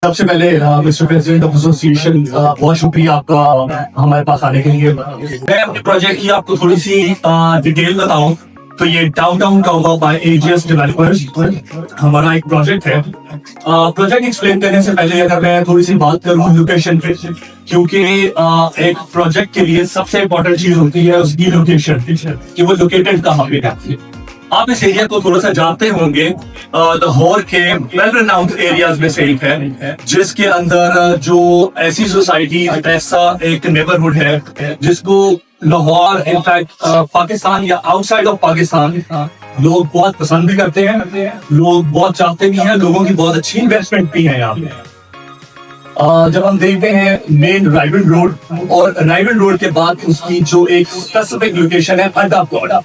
सबसे पहले mister president of association बहुत शुक्रिया आपका हमारे पास आने के लिए। मैं अपने प्रोजेक्ट की आपको थोड़ी सी डिटेल बताऊं तो ये डाउनटाउन का बाय एजीएस डेवलपर्स हमारा एक प्रोजेक्ट है। प्रोजेक्ट एक्सप्लेन करने से पहले अगर मैं थोड़ी सी बात करूं लोकेशन पे, क्योंकि एक प्रोजेक्ट के लिए सबसे इम्पोर्टेंट चीज होती है उसकी लोकेशन, कि वो लोकेटेड कहाँ पे है। आप इस एरिया को थोड़ा सा जानते होंगे, लाहौर के वेल रिनाउंड एरियाज में से एक है, जिसके अंदर जो ऐसी सोसाइटी ऐसा एक नेबरहुड है जिसको लाहौर इनफैक्ट पाकिस्तान या आउटसाइड ऑफ पाकिस्तान लोग बहुत पसंद भी करते हैं, लोग बहुत चाहते भी हैं, लोगों की बहुत अच्छी इन्वेस्टमेंट भी है यहाँ पे। जब हम देखते हैं मेन राइवल रोड और राइवल रोड के बाद उसकी जो एक स्पेसिफिक लोकेशन है अड्डा प्लॉट,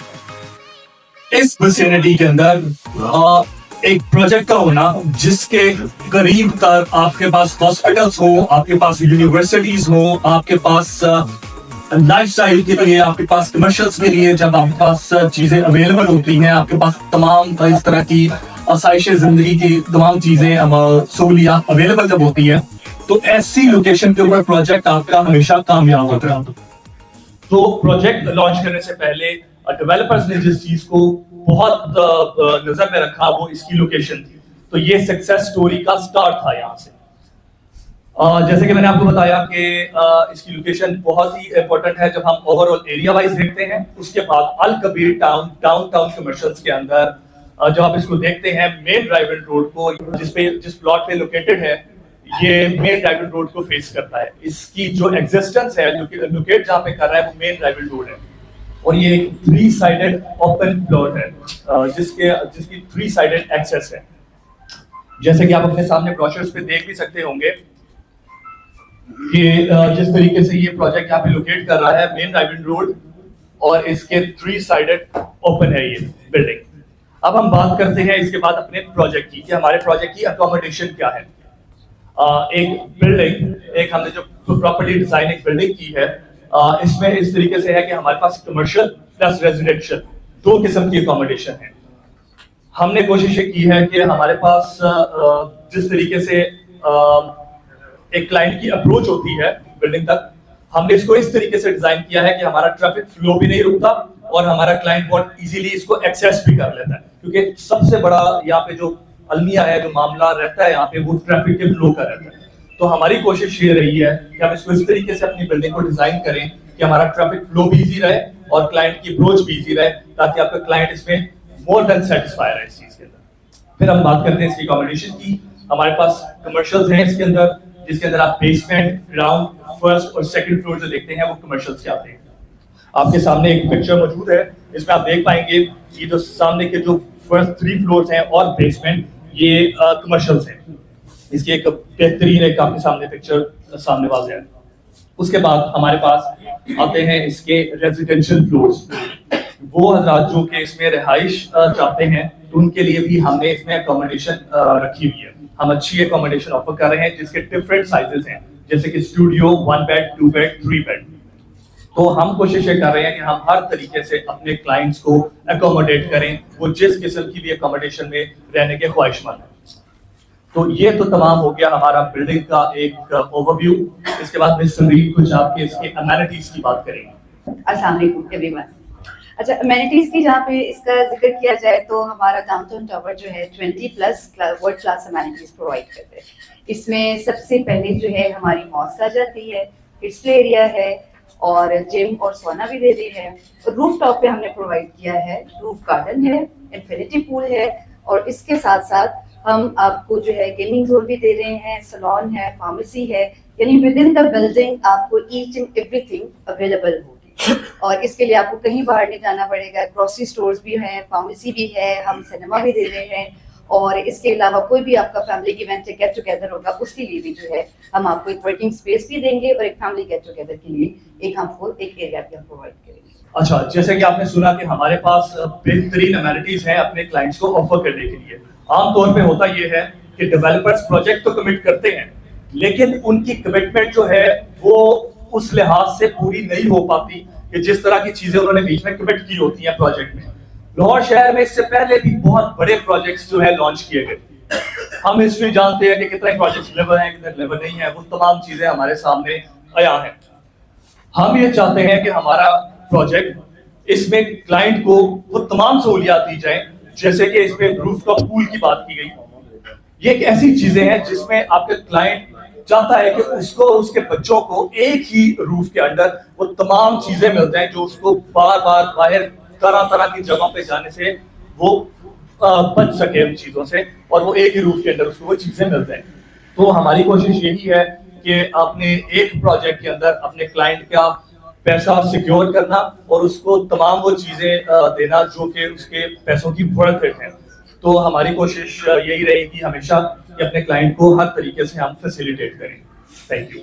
इस विसिनिटी के अंदर एक प्रोजेक्ट का होना जिसके करीब तक आपके पास हॉस्पिटल्स हो, आपके पास यूनिवर्सिटीज हो, आपके पास लाइफस्टाइल के लिए, आपके पास कमर्शियल्स के लिए जब आपके पास चीजें अवेलेबल होती हैं, आपके पास तमाम इस तरह की आसाइश जिंदगी की तमाम चीजें सहूलियात अवेलेबल जब होती है, तो ऐसी लोकेशन के ऊपर प्रोजेक्ट आपका हमेशा कामयाब होता है। तो प्रोजेक्ट लॉन्च करने से पहले डेवलपर्स ने जिस चीज को बहुत नजर में रखा वो इसकी लोकेशन थी। तो ये सक्सेस स्टोरी का स्टार्ट था यहाँ से। जैसे कि मैंने आपको बताया कि इसकी लोकेशन बहुत ही इंपॉर्टेंट है। जब हम ओवरऑल एरिया वाइज देखते हैं, उसके बाद अल कबीर डाउनटाउन कमर्शियल्स के अंदर जब आप इसको देखते हैं मेन ड्राइवन रोड को, जिस प्लॉट पे लोकेटेड है, ये मेन ड्राइवन रोड को फेस करता है। इसकी जो एग्जिस्टेंस है, लोकेट जहाँ पे कर रहा है वो मेन ड्राइवन रोड है, और ये एक 3 साइडेड ओपन प्लॉट है जिसकी 3 साइडेड एक्सेस है। जैसे कि आप अपने सामने ब्रोशर्स पे देख भी सकते होंगे कि जिस तरीके से ये प्रोजेक्ट यहाँ पे लोकेट कर रहा है मेन ड्राइविंग रोड, और इसके 3 साइडेड ओपन है ये बिल्डिंग। अब हम बात करते हैं इसके बाद अपने प्रोजेक्ट की, कि हमारे प्रोजेक्ट की अकोमोडेशन क्या है। एक बिल्डिंग, एक हमने जो प्रॉपर्टी डिजाइन एक बिल्डिंग की है, इसमें इस तरीके से है कि हमारे पास कमर्शियल प्लस रेजिडेंशियल 2 किस्म की अकोमोडेशन है। हमने कोशिश की है कि हमारे पास जिस तरीके से एक क्लाइंट की अप्रोच होती है बिल्डिंग तक, हमने इसको इस तरीके से डिजाइन किया है कि हमारा ट्रैफिक फ्लो भी नहीं रुकता और हमारा क्लाइंट बहुत इजीली इसको एक्सेस भी कर लेता है। क्योंकि सबसे बड़ा यहाँ पे जो अलमिया है, जो मामला रहता है यहाँ पे, वो ट्रैफिक के फ्लो का रहता है। तो हमारी कोशिश ये रही है कि हम इसको इस तरीके से अपनी बिल्डिंग को डिजाइन करें कि हमारा ट्रैफिक फ्लो भी इजी रहे और क्लाइंट की अप्रोच भी इजी रहे, ताकि आपका क्लाइंट इसमें मोर देन सेटिस्फाई रहे इस चीज के अंदर। फिर हम बात करते हैं इसकी अकोमोडेशन की। हमारे पास कमर्शियल्स हैं इसके अंदर, जिसके अंदर आप बेसमेंट, ग्राउंड, फर्स्ट और सेकंड फ्लोर जो देखते हैं वो कमर्शियल्स के आते हैं। आपके सामने एक पिक्चर मौजूद है, इसमें आप देख पाएंगे ये जो सामने के जो फर्स्ट 3 फ्लोर्स हैं और बेसमेंट, ये कमर्शियल्स हैं। इसकी एक बेहतरीन एक आपके सामने पिक्चर सामने वाज़ेह है। उसके बाद हमारे पास आते हैं इसके रेजिडेंशियल फ्लोर्स। वो हजरात जो कि इसमें रिहाइश चाहते हैं, तो उनके लिए भी हमने इसमें अकोमोडेशन रखी हुई है। हम अच्छी अकोमोडेशन ऑफर कर रहे हैं जिसके डिफरेंट साइजेस हैं, जैसे कि स्टूडियो, 1 बेड, 2 बेड, 3 बेड। तो हम कोशिश कर रहे हैं कि हम हर तरीके से अपने क्लाइंट्स को अकोमोडेट करें, वो जिस किस्म की भी अकोमोडेशन में रहने के ख्वाहिशमंद है। तो ये तो तमाम हो गया हमारा बिल्डिंग का एक ओवरव्यू। इसके बाद मिस संदीप कुछ आपके इसके अमेनिटीज की बात करेंगे। अस्सलाम वालेकुम एवरीवन। अच्छा, अमेनिटीज की जहाँ पे इसका जिक्र किया जाए तो हमारा डाउनटाउन टावर जो है 20+ वर्ल्ड क्लास अमेनिटीज प्रोवाइड करते हैं। इसमें सबसे पहले जो है हमारी मॉस्क आ जाती है, किड्स प्ले एरिया है और जिम और सोना भी दे रही है। रूफ टॉप पे हमने प्रोवाइड किया है रूफ गार्डन है, इन्फिनिटी पूल है, और इसके साथ साथ हम आपको जो है गेमिंग जोन भी दे रहे हैं, सैलून है, फार्मेसी है, यानी विद इन द बिल्डिंग आपको ईच एंड एवरीथिंग अवेलेबल होगी। और इसके लिए आपको कहीं बाहर नहीं जाना पड़ेगा। ग्रोसरी स्टोर्स भी हैं, फार्मेसी भी है, हम सिनेमा भी दे रहे हैं, और इसके अलावा कोई भी आपका फैमिली इवेंट या गेट टुगेदर होगा उसके लिए भी जो है हम आपको एक वर्किंग स्पेस भी देंगे, और एक फैमिली गेट टुगेदर के लिए एक हमको एक एरिया भी हम प्रोवाइड करेंगे। अच्छा, जैसे कि आपने सुना कि हमारे पास बेहतरीन अमेनिटीज हैं अपने क्लाइंट्स को ऑफर करने के लिए। आमतौर पे होता ये है कि डेवलपर्स प्रोजेक्ट तो कमिट करते हैं, लेकिन उनकी कमिटमेंट जो है वो उस लिहाज से पूरी नहीं हो पाती कि जिस तरह की चीजें उन्होंने बीच में कमिट की होती हैं प्रोजेक्ट में। लाहौर शहर में इससे पहले भी बहुत बड़े प्रोजेक्ट्स जो है लॉन्च किए गए, हम इसमें जानते हैं कि कितने प्रोजेक्ट डिलीवर हैं, कितने डिलीवर नहीं है, वो तमाम चीजें हमारे सामने आया है। हम ये चाहते हैं कि हमारा प्रोजेक्ट इसमें क्लाइंट को वो तमाम सहूलियात दी जाए, जैसे कि इसमें रूफ टॉप पूल की बात की गई। ये एक ऐसी चीजें हैं जिसमें आपके क्लाइंट चाहता है कि उसको उसके बच्चों को एक ही रूफ के अंदर वो तमाम चीजें मिल जाएं जो उसको बार बार बाहर तरह तरह की जगहों पे जाने से वो बच सके उन चीजों से, और वो एक ही रूफ के अंदर उसको वो चीजें मिल जाए। तो हमारी कोशिश यही है कि आपने एक प्रोजेक्ट के अंदर अपने क्लाइंट का पैसा सिक्योर करना और उसको तमाम वो चीजें देना जो कि उसके पैसों की वर्थ है। तो हमारी कोशिश यही रहेगी हमेशा कि अपने क्लाइंट को हर तरीके से हम फैसिलिटेट करें। Thank you.